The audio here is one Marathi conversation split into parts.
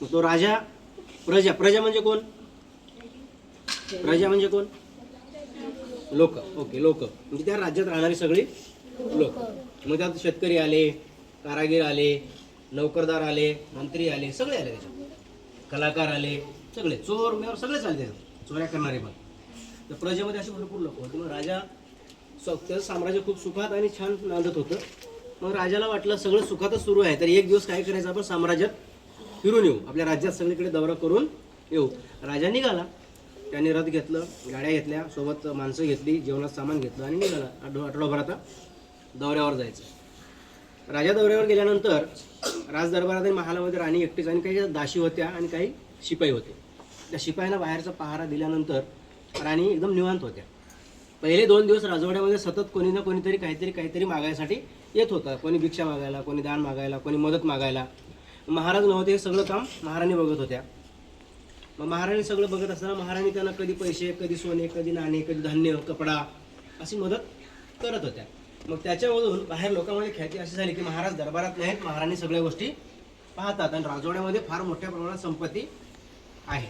मग तो राजा प्रजा, प्रजा म्हणजे कोण? प्रजा म्हणजे कोण? लोक. ओके, लोक म्हणजे त्या राज्यात राहणारी सगळी लोक. मग त्यात शेतकरी आले, कारागीर आले, नोकरदार आले, मंत्री आले, सगळे आले त्याच्यात, कलाकार आले, सगळे चोर मेवर सगळेच आले त्याच्यात, चोऱ्या करणारे पण. तर प्रजेमध्ये असे भरपूर लोक होते. मग राजा त्याचं साम्राज्य खूप सुखात आणि छान नांदत होतं. मग राजाला वाटलं सगळं सुखातच सुरू आहे, तर एक दिवस काय करायचं, आपण साम्राज्यात फिरून येऊ, आपल्या राज्यात सगळीकडे दौरा करून येऊ. राजा निघाला. त्याने रथ घेतलं, गाड्या घेतल्या, सोबत माणसं घेतली, जेवणाचं सामान घेतलं आणि निघाला. आठवडाभर आता दौऱ्यावर जायचं. राजा दौऱ्यावर गेल्यानंतर राजदरबारात आणि महालामध्ये राणी एकटीच आणि काही दासी होत्या आणि काही शिपाई होते. त्या शिपायांना बाहेरचा पहारा दिल्यानंतर राणी एकदम निवांत होत्या. पहिले 2 दिवस राजवाड्यामध्ये सतत कोणी ना कोणीतरी काहीतरी मागायसाठी येत होता. कोणी भिक्षा मागायला, कोणी दान मागायला, कोणी मदत मागायला. महाराज नव्हते, हे सगळं काम महाराणी बघत होत्या. मग महाराणी सगळं बघत असताना महाराणी त्यांना कधी पैसे, कधी सोने, कधी नाणे, कधी धान्य, कपडा अशी मदत करत होत्या. मग त्याच्यामधून बाहेर लोकांमध्ये ख्याती अशी झाली की महाराज दरबारात नाहीत, महाराणी सगळ्या गोष्टी पाहतात आणि राजवाड्यामध्ये फार मोठ्या प्रमाणात संपत्ती आहे.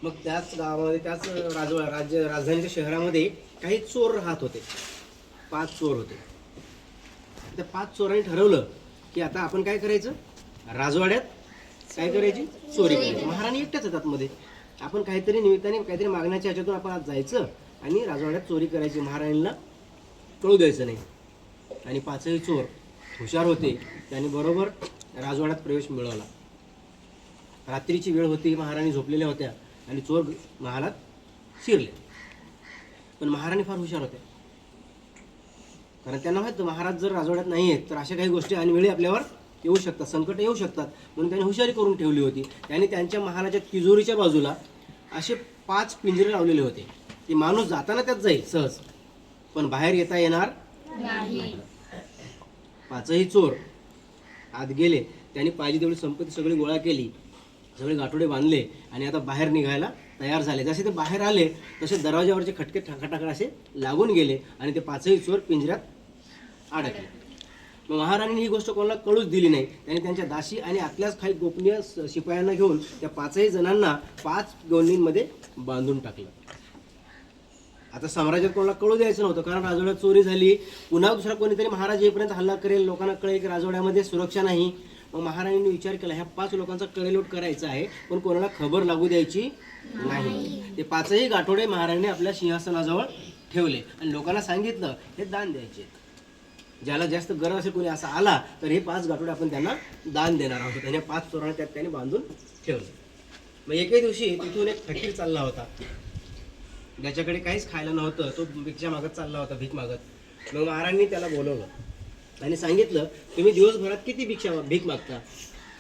मग त्याच गावामध्ये, त्याच राजधानीच्या शहरामध्ये काही चोर राहत होते. 5 चोर होते. त्या 5 चोरांनी ठरवलं की आता आपण काय करायचं, राजवाड्यात काय करायची, चोरी करायची. महाराणी एकट्याच आहेत आतमध्ये. आपण काहीतरी निमित्ताने, काहीतरी मागण्याच्या ह्याच्यातून आपण आज जायचं आणि राजवाड्यात चोरी करायची, महाराणीला कळू द्यायचं नाही. आणि 5ही चोर हुशार होते. त्यांनी बरोबर राजवाड्यात प्रवेश मिळवला. रात्रीची वेळ होती, महाराणी झोपलेल्या होत्या आणि चोर महालात शिरले. पण महाराणी फार हुशार होत्या, कारण त्यांना माहित महाराज जर राजवाड्यात नाही आहेत तर अशा काही गोष्टी अनवेळी आपल्यावर येऊ शकतात, संकट येऊ शकतात. म्हणून त्यांनी हुशारी करून ठेवली होती. त्यांनी त्यांच्या महालाच्या तिजोरीच्या बाजूला असे 5 पिंजरे लावलेले होते. ते माणूस जाताना त्यात जाईल सहज, पण बाहेर येता येणार नाही. 5ही चोर आत गेले. त्यांनी पाहिजे तेवढी संपत्ती सगळी गोळा केली, सगळे गाठोडे बांधले आणि आता बाहेर निघायला तयार झाले. जसे ते बाहेर आले तसे दरवाजावरचे खटके ठाकाठाक असे लागून गेले आणि ते 5ही चोर पिंजऱ्यात अडकले. मग महाराणीने ही गोष्ट कोणाला कळूच दिली नाही. त्यांनी त्यांच्या दासी आणि आतल्याच काही गोपनीय शिपायांना घेऊन त्या 5ही जणांना 5 गोंडींमध्ये बांधून टाकलं. आता साम्राज्यात कोणाला कळू द्यायचं नव्हतं, कारण राजवाड्यात चोरी झाली. पुन्हा दुसरा कोणीतरी महाराज येईपर्यंत हल्ला करेल, लोकांना कळेल की राजवाड्यामध्ये सुरक्षा नाही. मग महाराणीने विचार केला, ह्या 5 लोकांचा कडेलोट करायचा आहे, पण कोणाला खबर लागू द्यायची नाही. ते 5ही गाठोडे महाराणीने आपल्या सिंहासनाजवळ ठेवले आणि लोकांना सांगितलं हे दान द्यायचे. ज्याला जास्त गरज असेल, कोणी असा आला तर हे 5 गाठोडे आपण त्यांना दान देणार आहोत. आणि 5 चोरांना त्यात त्याने बांधून ठेवलं. मग एके दिवशी तिथून एक फकीर चालला होता, ज्याच्याकडे काहीच खायला नव्हतं. तो भिक्षा मागत चालला होता, भीक मागत. मग महाराणीने त्याला बोलवलं आणि सांगितलं, तुम्ही दिवसभरात किती भीक मागता?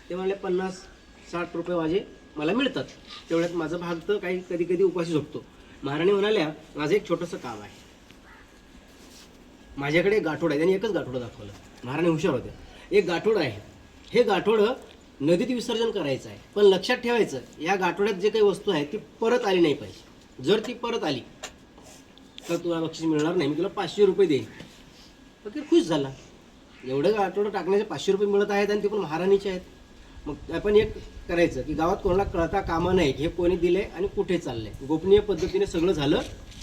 ते म्हणले 50-60 रुपये माझे मला मिळतात, तेवढ्यात माझं भागतं, काही कधी कधी उपाशी झोपतो. महाराणी म्हणाल्या, माझं एक छोटंसं काम आहे, माझ्याकडे एक गाठोड आहे. त्यांनी एकच गाठोडं दाखवलं. महाराणी हुशार होत्या. एक गाठोडं आहे, हे गाठोडं नदीत विसर्जन करायचं आहे, पण लक्षात ठेवायचं या गाठोड्यात जे काही वस्तू आहे ती परत आली नाही पाहिजे. जर ती परत आली तर तुला बक्षीस मिळणार नाही, मी तुला 500 रुपये देईन. फकीर खुश झाला. एवढं गाठोडं टाकण्याचे 500 रुपये मिळत आहेत आणि ते पण महाराणीचे आहेत. मग आपण एक करायचं की गावात कोणाला कळता कामा नाही हे कोणी दिले आणि कुठे चाललंय, गोपनीय पद्धतीने सगळं झालं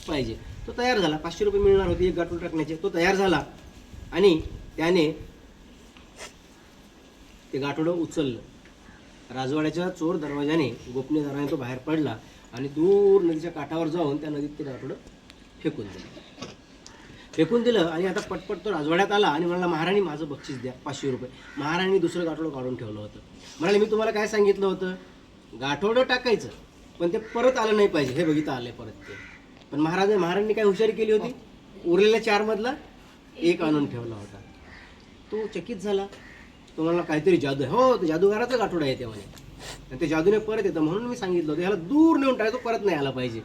पाहिजे. तो तयार झाला. 500 रुपये मिळणार होते एक गाठोडं टाकण्याचे. तो तयार झाला आणि त्याने ते गाठोडं उचललं. राजवाड्याच्या चोर दरवाजाने, गोपनीय दरवाजाने तो बाहेर पडला आणि दूर नदीच्या काठावर जाऊन त्या नदीत ते गाठोडं फेकून दिलं आणि आता पटपट तो राजवाड्यात आला आणि म्हणाला, महाराणी माझं बक्षीस द्या 500 रुपये. महाराणी दुसरं गाठोडं काढून ठेवलं होतं. म्हणाले, मी तुम्हाला काय सांगितलं होतं, गाठोडं टाकायचं पण ते परत आलं नाही पाहिजे. हे बघितलं आले परत ते. पण महाराणी काय हुशारी केली होती, उरलेल्या 4 मधला 1 आणून ठेवला होता. तो चकित झाला. तो म्हणाला, काहीतरी जादू आहे. हो, ते जादूगाराचं गाठोडं आहे ते म्हणे, आणि ते जादूने परत येतं, म्हणून मी सांगितलं होतं ह्याला दूर नेऊन टाकायचं, परत नाही आला पाहिजे.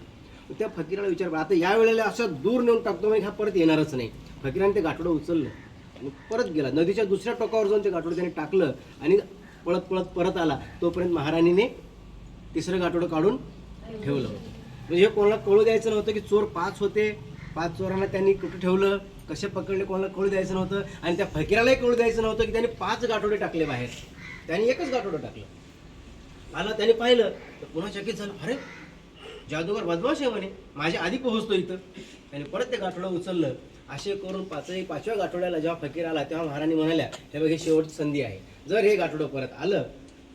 त्या फकीराला विचार, आता या वेळेला असं दूर नेऊन टाकतो मग हा परत येणारच नाही. फकीराने ते गाठोडं उचललं आणि परत गेला. नदीच्या दुसऱ्या टोकावर जाऊन ते गाठोडं त्याने टाकलं आणि पळत परत आला. तोपर्यंत महाराणीने 3रं गाठोडं काढून ठेवलं होतं. म्हणजे हे कोणाला कळू द्यायचं नव्हतं की चोर 5 होते. 5 चोरांना त्यांनी कुठे ठेवलं, कसे पकडले, कोणाला कळू द्यायचं नव्हतं. आणि त्या फकीरालाही कळू द्यायचं नव्हतं की त्यांनी 5 गाठोडे टाकले बाहेर. त्यांनी एकच गाठोडं टाकलं. आला, त्याने पाहिलं तर पुन्हा चकित झालं, अरे जादूगर बदमाश आहे म्हणे, माझ्या आधी पोहोचतो इथं. त्याने परत ते गाठोडं उचललं. असे करून पाचव्या गाठोड्याला जेव्हा फकीर आला तेव्हा महाराणी म्हणाल्या, हे बघ, ही शेवटची संधी आहे, जर हे गाठोडं परत आलं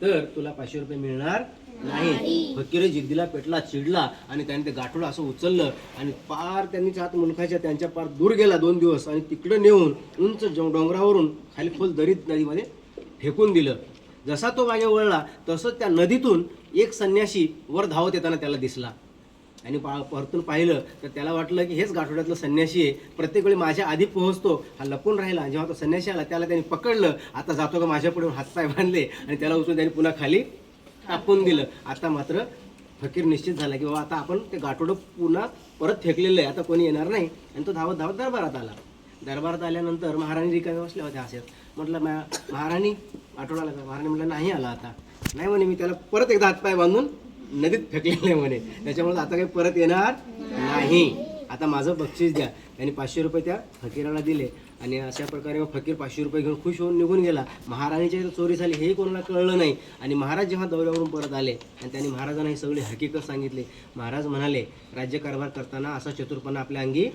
तर तुला 500 रुपये मिळणार नाही. फकीर जिद्दीला पेटला, चिडला आणि त्याने ते गाठोडं असं उचललं आणि पार त्यांनी हात मुलखाच्या त्यांच्या पार दूर गेला 2 दिवस आणि तिकडं नेऊन उंच डोंगरावरून खाली खोल दरीत नदीमध्ये फेकून दिलं. जसा तो मागे वळला तसंच त्या नदीतून एक संन्यासी वर धावत येताना त्याला दिसला आणि परतून पाहिलं तर त्याला वाटलं की हेच गाठोड्यातलं संन्यासी आहे, प्रत्येक वेळी माझ्या आधी पोहोचतो, हा लपून राहिला. जेव्हा तो संन्यासी आला त्याला त्यांनी पकडलं, आता जातो का माझ्या पुढे हातपाय बांधले आणि त्याला उचलून त्यांनी पुन्हा खाली टाकून दिलं. आता मात्र फकीर निश्चित झाला की बाबा आता आपण ते गाठोडं पुन्हा परत फेकलेलं आहे, आता कोणी येणार नाही. आणि तो धावत धावत दरबारात आला. दरबारात आल्यानंतर महाराणी रिकाम्या बसल्या होत्या हसत. म्हटलं महाराणी गाठोडा आला का? महाराणी म्हटलं नाही आला. आता नाही म्हणे, मी त्याला परत एकदा हातपाय बांधून नदीत फेकलेलं आहे म्हणे, त्याच्यामुळे आता काही परत येणार नाही, आता माझं बक्षीस द्या. त्यांनी 500 रुपये त्या फकीराला दिले आणि अशा प्रकारे मग फकीर 500 रुपये घेऊन खुश होऊन निघून गेला. महाराणीच्या इथं चोरी झाली हेही कोणाला कळलं नाही. आणि महाराज जेव्हा दौऱ्यावरून परत आले आणि त्यांनी महाराजांना ही सगळी हकीकत सांगितली, महाराज म्हणाले, राज्यकारभार करताना असा चतुरपणा आपल्या अंगी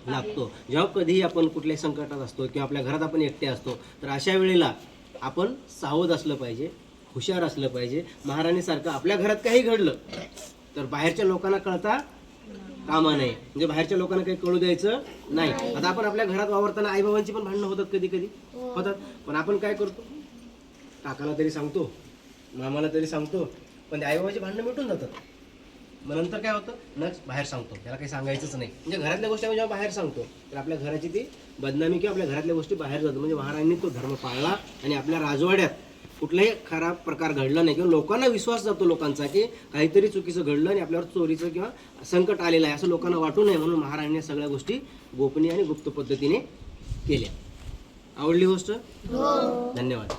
लागतो. जेव्हा कधीही आपण कुठल्याही संकटात असतो किंवा आपल्या घरात आपण एकटे असतो तर अशा वेळेला आपण सावध असलं पाहिजे, हुशार असलं पाहिजे. महाराणीसारखं आपल्या घरात काही घडलं तर बाहेरच्या लोकांना कळता कामा नये, म्हणजे बाहेरच्या लोकांना काही कळू द्यायचं नाही. आता आपण आपल्या घरात वावरताना आईबाबांची पण भांडणं होतात, कधी कधी होतात, पण आपण काय करतो, काकाला तरी सांगतो, मामाला तरी सांगतो, पण आईबाबाची भांडणं मिटून जातात. मग नंतर काय होतं, नच बाहेर सांगतो, त्याला काही सांगायचंच नाही. म्हणजे घरातल्या गोष्टी आपण जेव्हा बाहेर सांगतो तर आपल्या घराची ती बदनामी किंवा आपल्या घरातल्या गोष्टी बाहेर जातात. म्हणजे महाराजांनी तो धर्म पाळला आणि आपल्या राजवाड्यात कुठलाही खराब प्रकार घडला नाही किंवा लोकांना विश्वास जातो लोकांचा की काहीतरी चुकीचं घडलं आणि आपल्यावर चोरीचं किंवा संकट आलेलं आहे असं लोकांना वाटू नये म्हणून महाराजांनी सगळ्या गोष्टी गोपनीय आणि गुप्त पद्धतीने केल्या. आवडली गोष्ट? धन्यवाद.